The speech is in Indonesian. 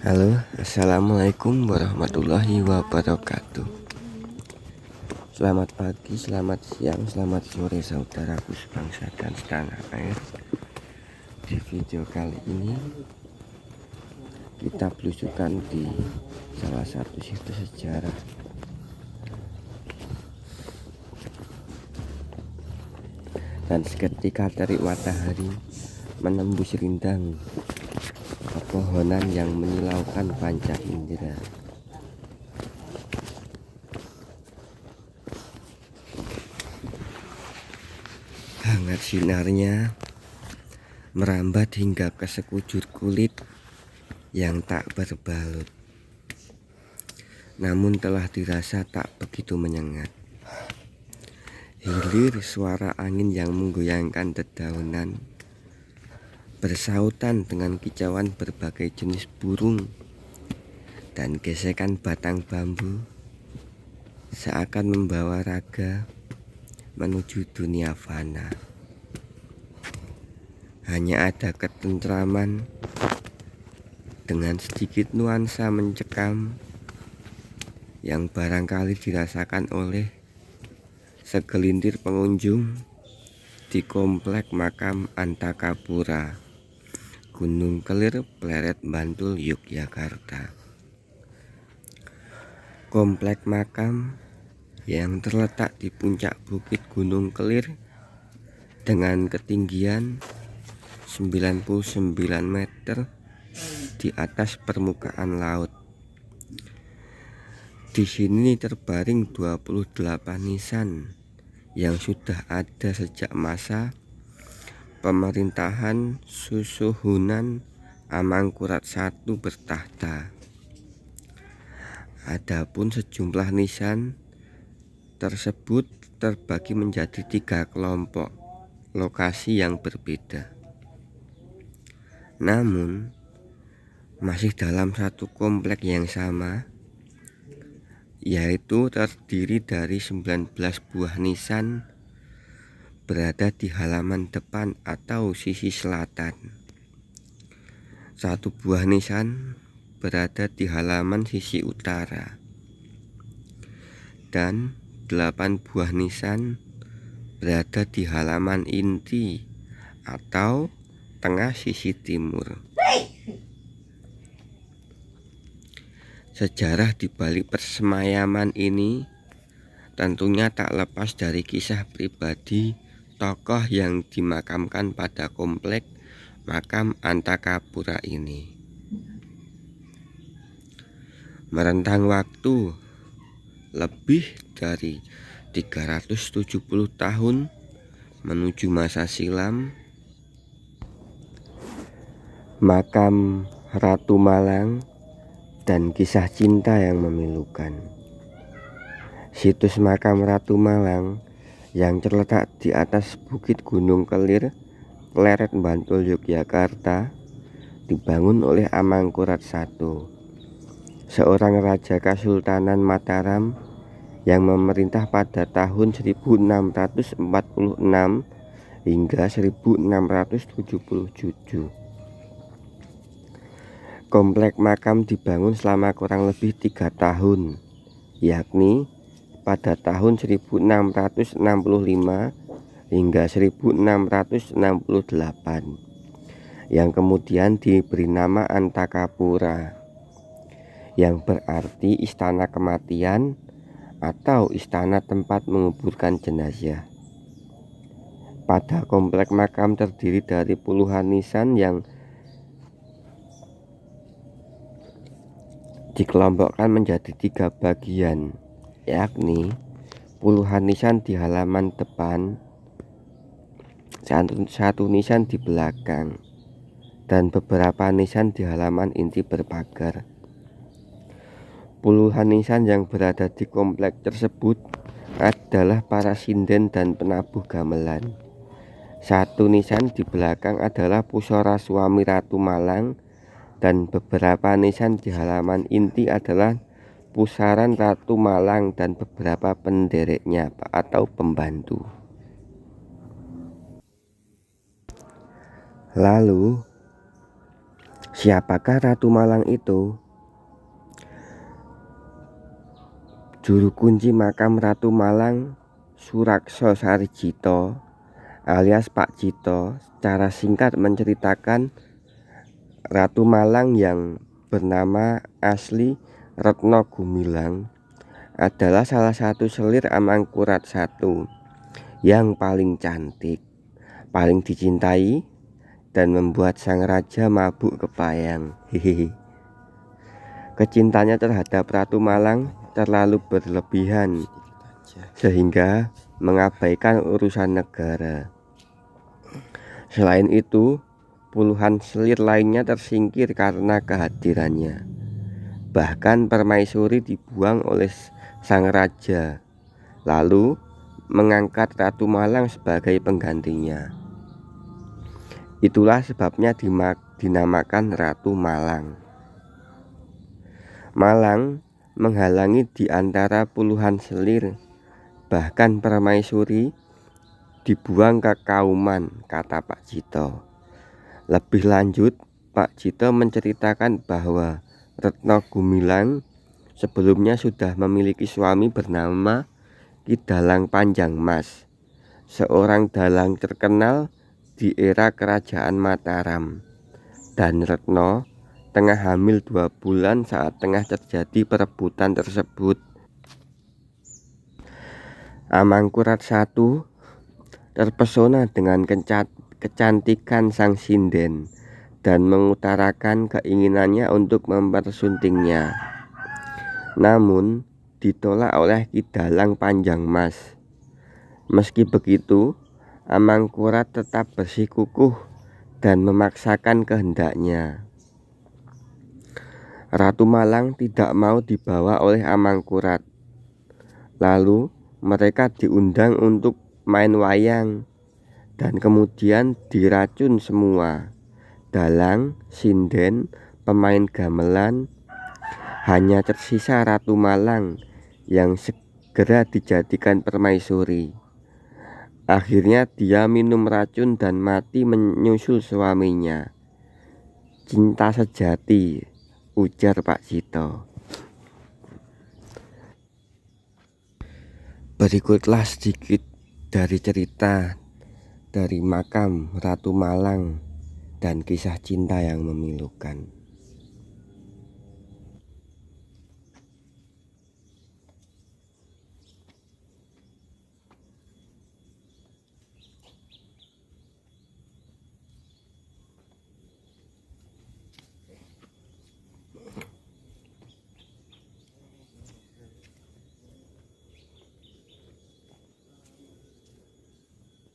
Halo, assalamualaikum warahmatullahi wabarakatuh. Selamat pagi, selamat siang, selamat sore saudaraku sebangsa dan setanah air. Di video kali ini kita belusukan di salah satu situs sejarah dan seketika terik matahari menembus rindang pepohonan yang menyilaukan panca indera. Hangat sinarnya merambat hingga ke sekujur kulit yang tak berbalut, namun telah dirasa tak begitu menyengat. Hilir suara angin yang menggoyangkan dedaunan bersautan dengan kicauan berbagai jenis burung dan gesekan batang bambu seakan membawa raga menuju dunia fana. Hanya ada ketentraman dengan sedikit nuansa mencekam yang barangkali dirasakan oleh segelintir pengunjung di komplek makam Antakapura, Gunung Kelir, Pleret, Bantul, Yogyakarta. Komplek makam yang terletak di puncak bukit Gunung Kelir dengan ketinggian 99 meter di atas permukaan laut. Di sini terbaring 28 nisan yang sudah ada sejak masa pemerintahan Susuhunan Amangkurat I bertahta. Adapun sejumlah nisan tersebut terbagi menjadi 3 kelompok lokasi yang berbeda, namun masih dalam satu komplek yang sama, yaitu terdiri dari 19 buah nisan berada di halaman depan atau sisi selatan, 1 buah nisan berada di halaman sisi utara, dan 8 buah nisan berada di halaman inti atau tengah sisi timur. Sejarah di balik persemayaman ini tentunya tak lepas dari kisah pribadi tokoh yang dimakamkan pada komplek makam Antakapura ini. Merentang waktu lebih dari 370 tahun menuju masa silam, makam Ratu Malang dan kisah cinta yang memilukan. Situs makam Ratu Malang yang terletak di atas bukit Gunung Kelir, Pleret, Bantul, Yogyakarta dibangun oleh Amangkurat I, seorang raja Kesultanan Mataram yang memerintah pada tahun 1646 hingga 1677. Komplek makam dibangun selama kurang lebih 3 tahun, yakni pada tahun 1665 hingga 1668, yang kemudian diberi nama Antakapura, yang berarti istana kematian atau istana tempat menguburkan jenazah. Pada komplek makam terdiri dari puluhan nisan yang dikelompokkan menjadi 3 bagian, yakni puluhan nisan di halaman depan, 1 nisan di belakang, dan beberapa nisan di halaman inti berpagar. Puluhan nisan yang berada di komplek tersebut adalah para sinden dan penabuh gamelan. 1 nisan di belakang adalah pusara suami Ratu Malang, dan beberapa nisan di halaman inti adalah pusaran Ratu Malang dan beberapa pendereknya atau pembantu. Lalu Siapakah Ratu Malang itu? Juru kunci makam Ratu Malang, Surakso Sarijito alias Pak Cito, secara singkat menceritakan Ratu Malang yang bernama asli Retno Gumilang adalah salah satu selir Amangkurat I yang paling cantik, paling dicintai, dan membuat sang raja mabuk kepayang. Hehehe. Kecintanya terhadap Ratu Malang terlalu berlebihan sehingga mengabaikan urusan negara. Selain itu, puluhan selir lainnya tersingkir karena kehadirannya. Bahkan permaisuri dibuang oleh sang raja, lalu mengangkat Ratu Malang sebagai penggantinya. Itulah sebabnya dinamakan Ratu Malang. Malang menghalangi di antara puluhan selir, bahkan permaisuri dibuang ke Kauman, kata Pak Cito. Lebih lanjut, Pak Cito menceritakan bahwa Retno Gumilang sebelumnya sudah memiliki suami bernama Ki Dalang Panjang Mas, seorang dalang terkenal di era Kerajaan Mataram. Dan Retno tengah hamil 2 bulan saat tengah terjadi perebutan tersebut. Amangkurat I terpesona dengan kecantikan sang sinden dan mengutarakan keinginannya untuk mempersuntingnya. Namun ditolak oleh Ki Dalang Panjang Mas. Meski begitu, Amangkurat tetap bersikukuh dan memaksakan kehendaknya. Ratu Malang tidak mau dibawa oleh Amangkurat. Lalu mereka diundang untuk main wayang dan kemudian diracun semua. Dalang, sinden, pemain gamelan. Hanya tersisa Ratu Malang yang segera dijadikan permaisuri. Akhirnya dia minum racun dan mati menyusul suaminya. Cinta sejati, ujar Pak Cito. Berikutlah sedikit dari cerita dari makam Ratu Malang dan kisah cinta yang memilukan.